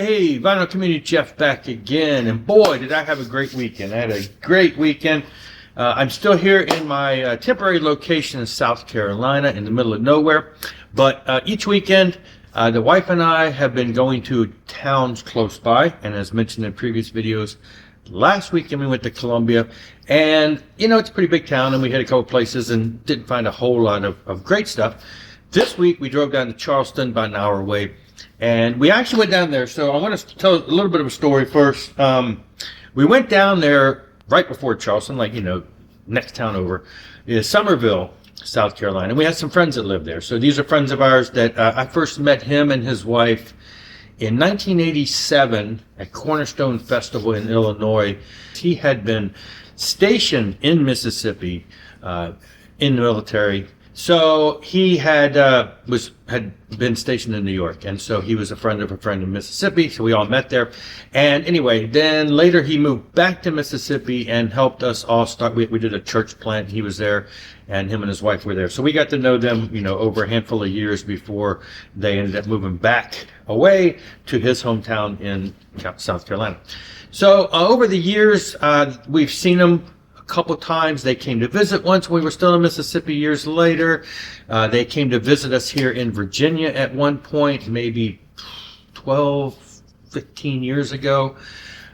Hey, Vinyl Community Jeff back again, and boy, did I have a great weekend. I had a great weekend. I'm still here in my temporary location in South Carolina in the middle of nowhere, but each weekend the wife and I have been going to towns close by, and as mentioned in previous videos, last weekend we went to Columbia, and you know, it's a pretty big town, and we hit a couple places and didn't find a whole lot of great stuff. This week we drove down to Charleston, about an hour away, and we actually went down there. So I want to tell a little bit of a story first. We went down there right before Charleston, like, you know, next town over is Summerville, South Carolina. And we had some friends that lived there. So these are friends of ours that I first met him and his wife in 1987 at Cornerstone Festival in Illinois. He had been stationed in Mississippi in the military. So he had been stationed in New York, and so he was a friend of a friend in Mississippi, so we all met there. And anyway, then later he moved back to Mississippi and helped us all start. We did a church plant. He was there, and him and his wife were there. So we got to know them, you know, over a handful of years before they ended up moving back away to his hometown in South Carolina. So over the years, we've seen them couple times. They came to visit once when we were still in Mississippi years later. They came to visit us here in Virginia at one point, maybe 12, 15 years ago.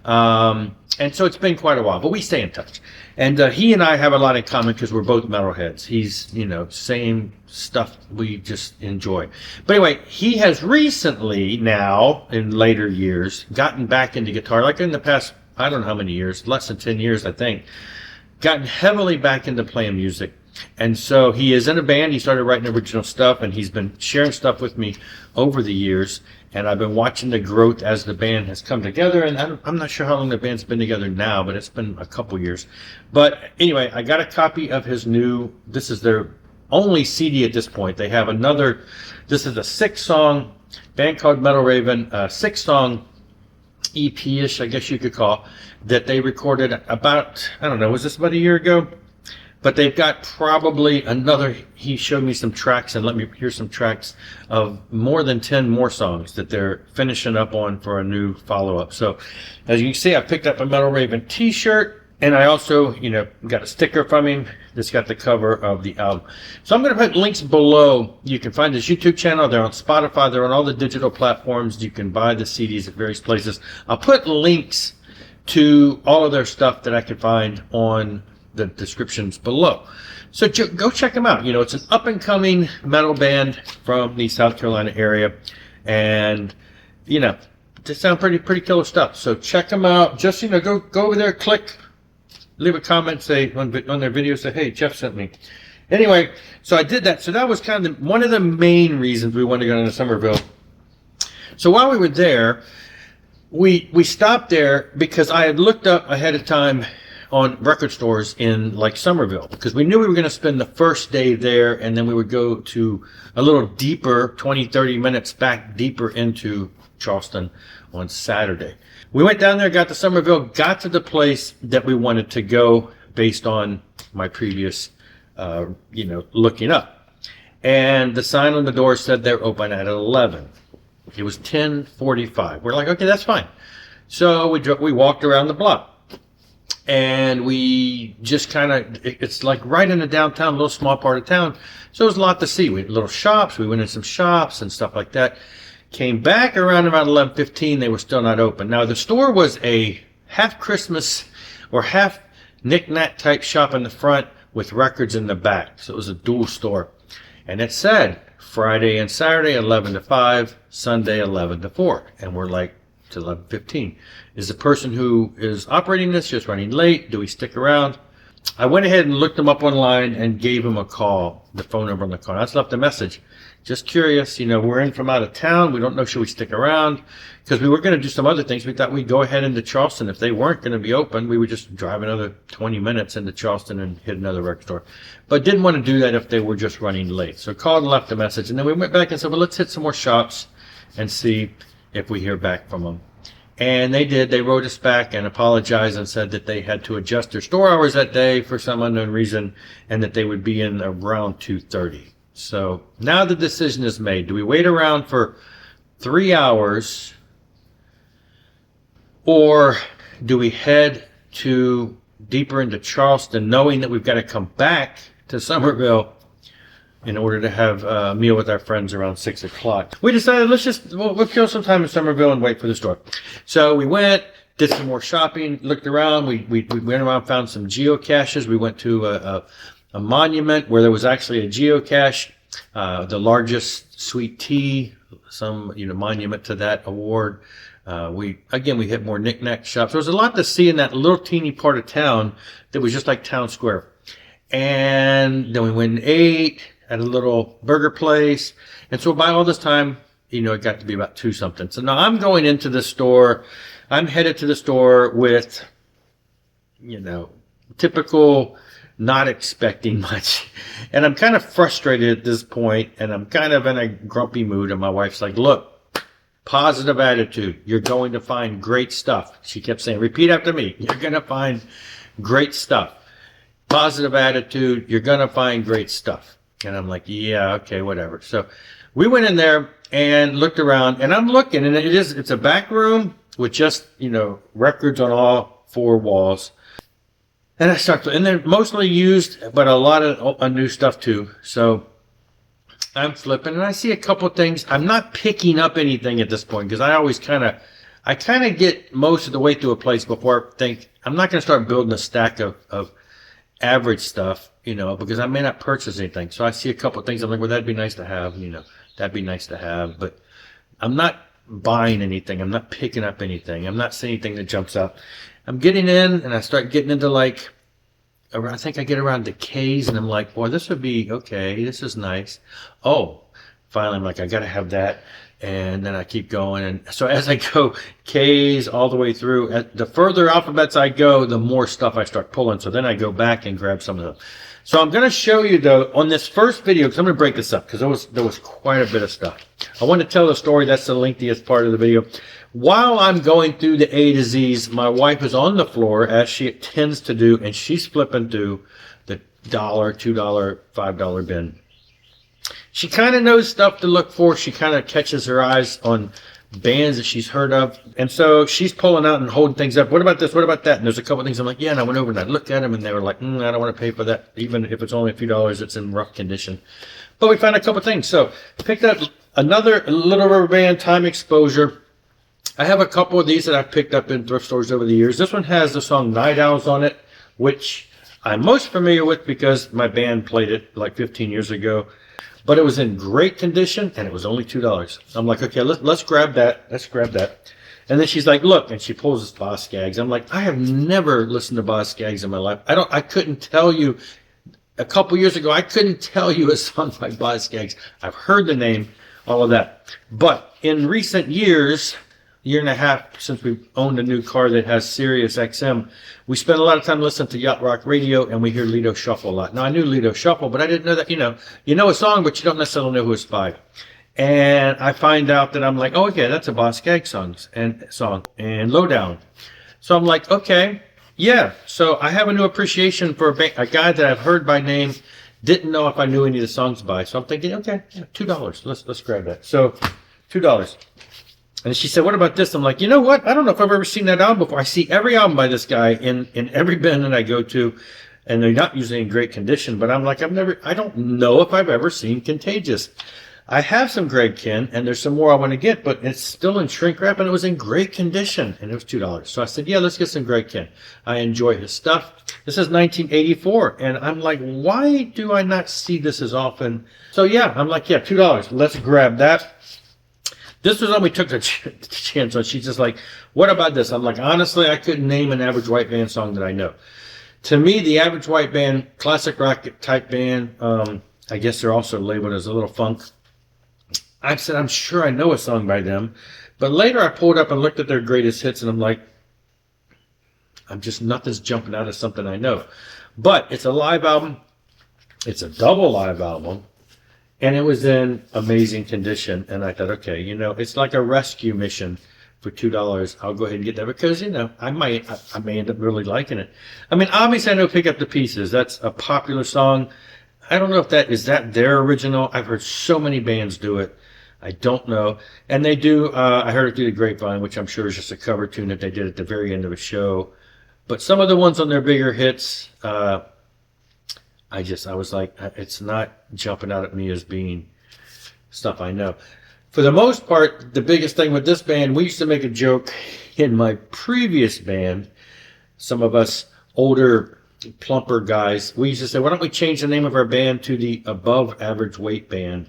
And so it's been quite a while, but we stay in touch. And he and I have a lot in common because we're both metalheads. He's, you know, same stuff we just enjoy. But anyway, he has recently now, in later years, gotten back into guitar, like in the past, I don't know how many years, less than 10 years, I think. Gotten heavily back into playing music, and so he is in a band. He started writing original stuff, and he's been sharing stuff with me over the years, and I've been watching the growth as the band has come together. And I'm not sure how long the band's been together now, but it's been a couple years. But anyway, I got a copy of his new, this is their only CD at this point. They have another, this is a 6-song band called MetalRaven, 6-song EP-ish, I guess you could call, that they recorded about, I don't know, was this about a year ago? But they've got probably another, he showed me some tracks and let me hear some tracks of more than 10 more songs that they're finishing up on for a new follow-up. So as you can see, I picked up a MetalRaven t-shirt, and I also, you know, got a sticker from him that's got the cover of the album. So I'm going to put links below. You can find his YouTube channel. They're on Spotify. They're on all the digital platforms. You can buy the CDs at various places. I'll put links to all of their stuff that I can find on the descriptions below. So go check them out. You know, it's an up-and-coming metal band from the South Carolina area, and you know, they sound pretty killer stuff. So check them out. Just, you know, go over there, click, leave a comment, say on their video, say, hey, Jeff sent me. Anyway, so I did that. So that was kind of one of the main reasons we wanted to go down to Summerville. So while we were there, we stopped there because I had looked up ahead of time on record stores in like Summerville, because we knew we were going to spend the first day there, and then we would go to a little deeper, 20-30 minutes back deeper into Charleston on Saturday. We went down there, got to Summerville, got to the place that we wanted to go based on my previous you know, looking up, and the sign on the door said they're open at 11. It was 10:45. We're like, okay, that's fine. So we walked around the block, and we just kind of, it's like right in the downtown, little small part of town. So there's a lot to see. We had little shops. We went in some shops and stuff like that. Came back around about 11:15. They were still not open. Now the store was a half Christmas or half knick-knack type shop in the front with records in the back. So it was a dual store, and it said Friday and Saturday 11 to 5, Sunday 11 to 4, and we're like, to 11:15. Is the person who is operating this just running late? Do we stick around? I went ahead and looked them up online and gave him a call, the phone number on the call. I just left a message. Just curious, you know, we're in from out of town. We don't know, should we stick around? Because we were going to do some other things. We thought we'd go ahead into Charleston. If they weren't going to be open, we would just drive another 20 minutes into Charleston and hit another record store. But didn't want to do that if they were just running late. So called and left a message. And then we went back and said, well, let's hit some more shops and see if we hear back from them. And they did. They wrote us back and apologized and said that they had to adjust their store hours that day for some unknown reason, and that they would be in around 2:30. So now the decision is made. Do we wait around for 3 hours Or do we head to deeper into Charleston, knowing that we've got to come back to Summerville in order to have a meal with our friends around 6 o'clock? We decided we'll kill some time in Summerville and wait for the store. So we went, did some more shopping, looked around. We went around, found some geocaches. We went to a monument where there was actually a geocache, the largest sweet tea, some monument to that award. We hit more knick-knack shops. There was a lot to see in that little teeny part of town that was just like town square. And then we went and ate at a little burger place. And so by all this time, it got to be about 2 something. So now I'm going into the store. I'm headed to the store with, typical not expecting much. And I'm kind of frustrated at this point, and I'm kind of in a grumpy mood. And my wife's like, look, positive attitude. You're going to find great stuff. She kept saying, repeat after me. You're going to find great stuff. Positive attitude. You're going to find great stuff. And I'm like, yeah, okay, whatever. So we went in there and looked around, and I'm looking, and it's a back room with just, records on all 4 walls. And and they're mostly used, but a lot of new stuff too. So I'm flipping, and I see a couple of things. I'm not picking up anything at this point because I always kind of get most of the way through a place before I think I'm not going to start building a stack of average stuff, because I may not purchase anything. So I see a couple of things. I'm like, well, that'd be nice to have, that'd be nice to have, but I'm not buying anything. I'm not picking up anything. I'm not seeing anything that jumps out. I'm getting in, and I start getting into I think I get around to K's, and I'm like, boy, this would be okay. This is nice. Oh, finally, I'm like, I got to have that. And then I keep going. And so as I go K's all the way through, the further alphabets I go, the more stuff I start pulling. So then I go back and grab some of them. So I'm going to show you, though, on this first video, because I'm going to break this up, because there was quite a bit of stuff. I want to tell the story. That's the lengthiest part of the video. While I'm going through the A to Z's, my wife is on the floor, as she tends to do, and she's flipping through the $1, $2, $5 bin. She kind of knows stuff to look for. She kind of catches her eyes on bands that she's heard of. And so she's pulling out and holding things up. What about this? What about that? And there's a couple of things I'm like, yeah. And I went over and I looked at them, and they were like, I don't want to pay for that. Even if it's only a few dollars, it's in rough condition. But we found a couple of things. So picked up another Little River Band, Time Exposure. I have a couple of these that I've picked up in thrift stores over the years. This one has the song Night Owls on it, which I'm most familiar with because my band played it like 15 years ago. But it was in great condition, and it was only $2. I'm like, okay, let's grab that. Let's grab that. And then she's like, look, and she pulls this Boss Skaggs. I'm like, I have never listened to Boss Skaggs in my life. I couldn't tell you. A couple years ago, I couldn't tell you a song by Boss Skaggs. I've heard the name, all of that. But in recent years, year and a half since we've owned a new car that has Sirius XM, we spend a lot of time listening to Yacht Rock Radio, and we hear Lido Shuffle a lot. Now, I knew Lido Shuffle, but I didn't know that, you know a song, but you don't necessarily know who it's by. And I find out that I'm like, oh, okay, that's a Boss Skaggs song, and Lowdown. So I'm like, okay, yeah. So I have a new appreciation for a guy that I've heard by name, didn't know if I knew any of the songs by. So I'm thinking, okay, yeah, $2. Let's grab that. So $2. And she said, what about this? I'm like, you know what? I don't know if I've ever seen that album before. I see every album by this guy in every bin that I go to, and they're not usually in great condition. But I'm like, I don't know if I've ever seen Contagious. I have some Greg Kihn, and there's some more I want to get, but it's still in shrink wrap, and it was in great condition, and it was $2. So I said, yeah, let's get some Greg Kihn. I enjoy his stuff. This is 1984, and I'm like, why do I not see this as often? So yeah, I'm like, yeah, $2. Let's grab that. This was when we took the chance on. She's just like, what about this? I'm like, honestly, I couldn't name an Average White Band song that I know. To me, the Average White Band, classic rock type band, I guess they're also labeled as a little funk. I said, I'm sure I know a song by them. But later I pulled up and looked at their greatest hits, and I'm like, nothing's jumping out of something I know. But it's a live album. It's a double live album. And it was in amazing condition. And I thought, okay, it's like a rescue mission for $2. I'll go ahead and get that because, I may end up really liking it. I mean, obviously I know Pick Up the Pieces. That's a popular song. I don't know if is that their original. I've heard so many bands do it. I don't know. And they do, I heard it through the grapevine, which I'm sure is just a cover tune that they did at the very end of a show. But some of the ones on their bigger hits, I was like, it's not jumping out at me as being stuff I know. For the most part, the biggest thing with this band, we used to make a joke in my previous band. Some of us older, plumper guys, we used to say, why don't we change the name of our band to the Above Average Weight Band?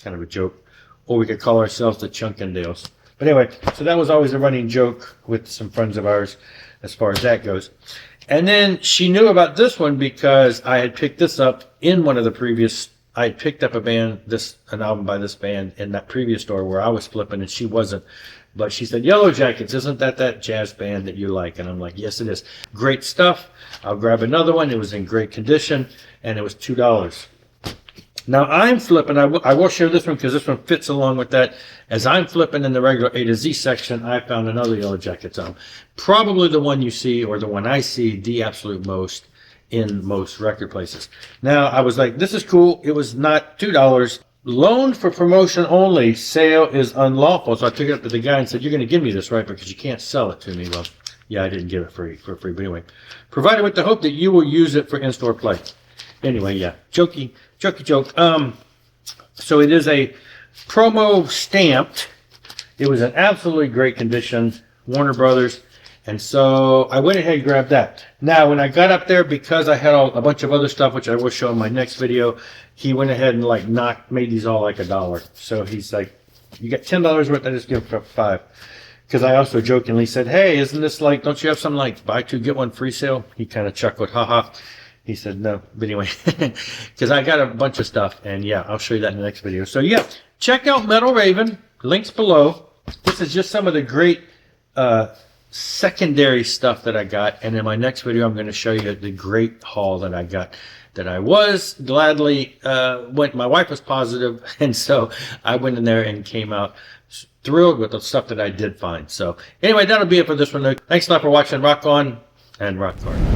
Kind of a joke. Or we could call ourselves the Chunkendales. But anyway, so that was always a running joke with some friends of ours as far as that goes. And then she knew about this one because I had picked this up in one of the previous, I had picked up an album by this band in that previous store where I was flipping and she wasn't. But she said, Yellow Jackets, isn't that jazz band that you like? And I'm like, yes, it is. Great stuff. I'll grab another one. It was in great condition and it was $2. Now I'm flipping, I will share this one because this one fits along with that. As I'm flipping in the regular A to Z section, I found another Yellow Jackets album. Probably the one you see, or the one I see the absolute most in most record places. Now I was like, this is cool. It was not $2. Loaned for promotion only. Sale is unlawful. So I took it up to the guy and said, you're going to give me this, right? Because you can't sell it to me. Well, yeah, I didn't give it for free. But anyway, provided with the hope that you will use it for in-store play. Anyway, yeah, jokey joke. So it is a promo stamped. It was in absolutely great condition, Warner Brothers, and so I went ahead and grabbed that. Now, when I got up there, because I had a bunch of other stuff, which I will show in my next video, he went ahead and made these all like $1. So he's like, you got $10 worth, I just give for $5. Because I also jokingly said, hey, isn't this like, don't you have something like buy two, get one free sale? He kind of chuckled, haha. He said no, but anyway, because I got a bunch of stuff, and yeah, I'll show you that in the next video. So yeah, check out MetalRaven, links below. This is just some of the great secondary stuff that I got, and in my next video, I'm going to show you the great haul that I got, that I was gladly, my wife was positive, and so I went in there and came out thrilled with the stuff that I did find. So anyway, that'll be it for this one. Thanks a lot for watching. Rock on and rock hard.